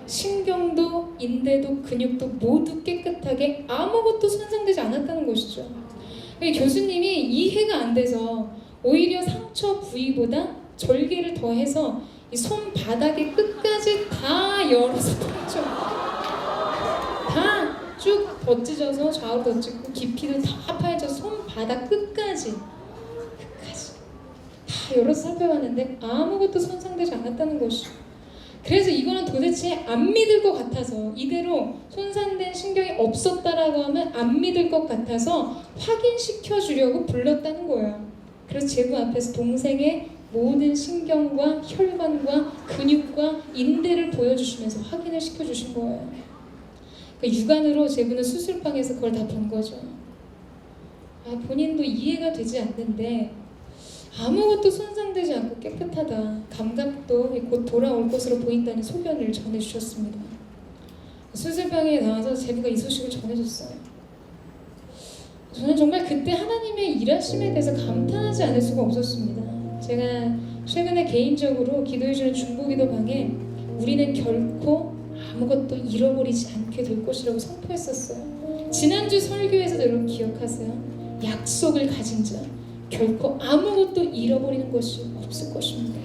신경도 인대도 근육도 모두 깨끗하게 아무것도 손상되지 않았다는 것이죠. 교수님이 이해가 안 돼서 오히려 상처 부위보다 절개를 더해서 이 손바닥의 끝까지 다 열어서 다 쭉 덧찢어서 좌우로 덧찢고 깊이도 다 파헤쳐서 손바닥 끝까지 다 열어서 살펴봤는데 아무것도 손상되지 않았다는 것이죠. 그래서 이거는 도대체 안 믿을 것 같아서 이대로 손상된 신경이 없었다라고 하면 안 믿을 것 같아서 확인시켜 주려고 불렀다는 거예요. 그래서 제부 앞에서 동생의 모든 신경과 혈관과 근육과 인대를 보여주시면서 확인을 시켜주신 거예요. 그러니까 육안으로 제부는 수술방에서 그걸 다 본 거죠. 본인도 이해가 되지 않는데 아무것도 손상되지 않고 깨끗하다. 감각도 곧 돌아올 것으로 보인다는 소견을 전해주셨습니다. 수술방에 나와서 제부가 이 소식을 전해줬어요. 저는 정말 그때 하나님의 일하심에 대해서 감탄하지 않을 수가 없었습니다. 제가 최근에 개인적으로 기도해주는 중보기도방에 우리는 결코 아무것도 잃어버리지 않게 될 것이라고 선포했었어요. 지난주 설교에서도 여러분 기억하세요? 약속을 가진 자 결코 아무것도 잃어버리는 것이 없을 것입니다.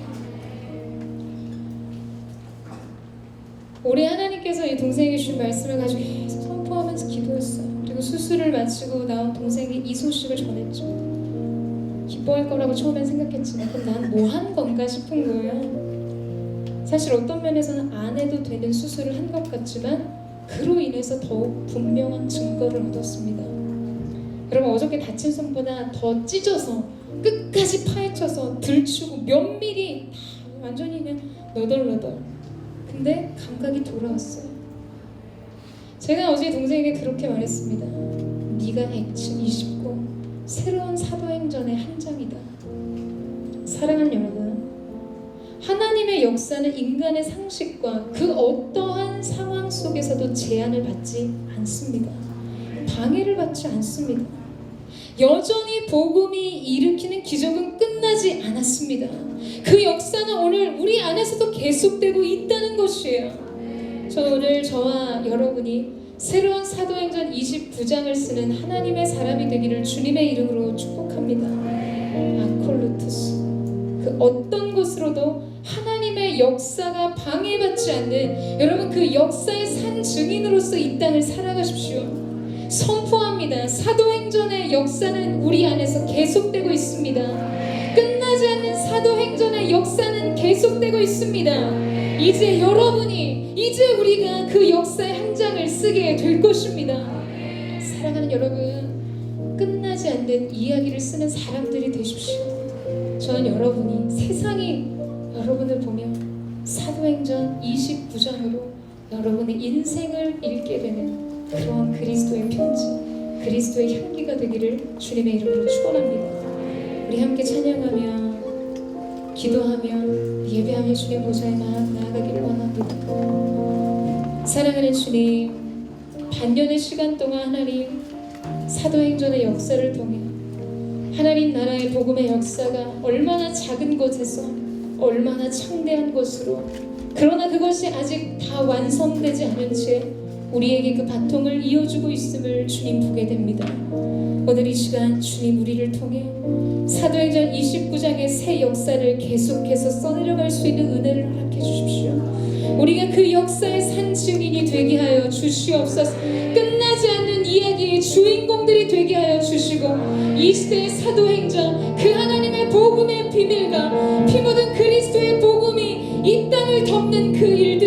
올해 하나님께서 이 동생에게 주신 말씀을 가지고 계속 선포하면서 기도했어요. 그리고 수술을 마치고 나온 동생이 이 소식을 전했죠. 기뻐할 거라고 처음엔 생각했지만 그럼 난 뭐 한 건가 싶은 거예요. 사실 어떤 면에서는 안 해도 되는 수술을 한 것 같지만 그로 인해서 더욱 분명한 증거를 얻었습니다. 여러분 어저께 다친 손보다 더 찢어서 끝까지 파헤쳐서 들추고 면밀히 다 완전히 그냥 너덜너덜. 근데 감각이 돌아왔어요. 제가 어제 동생에게 그렇게 말했습니다. 네가 액션 29 새로운 사도행전의 한 장이다. 사랑하는 여러분, 하나님의 역사는 인간의 상식과 그 어떠한 상황 속에서도 제한을 받지 않습니다. 방해를 받지 않습니다. 여전히 복음이 일으키는 기적은 끝나지 않았습니다. 그 역사는 오늘 우리 안에서도 계속되고 있다는 것이에요. 저 오늘 저와 여러분이 새로운 사도행전 29장을 쓰는 하나님의 사람이 되기를 주님의 이름으로 축복합니다. 아콜루토스, 그 어떤 것으로도 하나님의 역사가 방해받지 않는 여러분 그 역사의 산 증인으로서 이 땅을 살아가십시오. 선포합니다. 사도행전의 역사는 우리 안에서 계속되고 있습니다. 끝나지 않는 사도행전의 역사는 계속되고 있습니다. 이제 여러분이, 이제 우리가 그 역사의 한 장을 쓰게 될 것입니다. 사랑하는 여러분, 끝나지 않는 이야기를 쓰는 사람들이 되십시오. 저는 여러분이, 세상이 여러분을 보며 사도행전 29장으로 여러분의 인생을 읽게 되는 그런 그리스도의 편지, 그리스도의 향기가 되기를 주님의 이름으로 축원합니다. 우리 함께 찬양하며 기도하며 예배하며 주님 보좌에 나아가기를 원합니다. 사랑하는 주님, 반년의 시간 동안 하나님 사도행전의 역사를 통해 하나님 나라의 복음의 역사가 얼마나 작은 곳에서 얼마나 창대한 곳으로, 그러나 그것이 아직 다 완성되지 않은 채 우리에게 그 바통을 이어주고 있음을 주님 보게 됩니다. 오늘 이 시간 주님 우리를 통해 사도행전 29장의 새 역사를 계속해서 써내려갈 수 있는 은혜를 허락해 주십시오. 우리가 그 역사의 산 증인이 되게 하여 주시옵소서. 끝나지 않는 이야기의 주인공들이 되게 하여 주시고, 이 시대의 사도행전, 그 하나님의 복음의 비밀과 피 묻은 그리스도의 복음이 이 땅을 덮는 그 일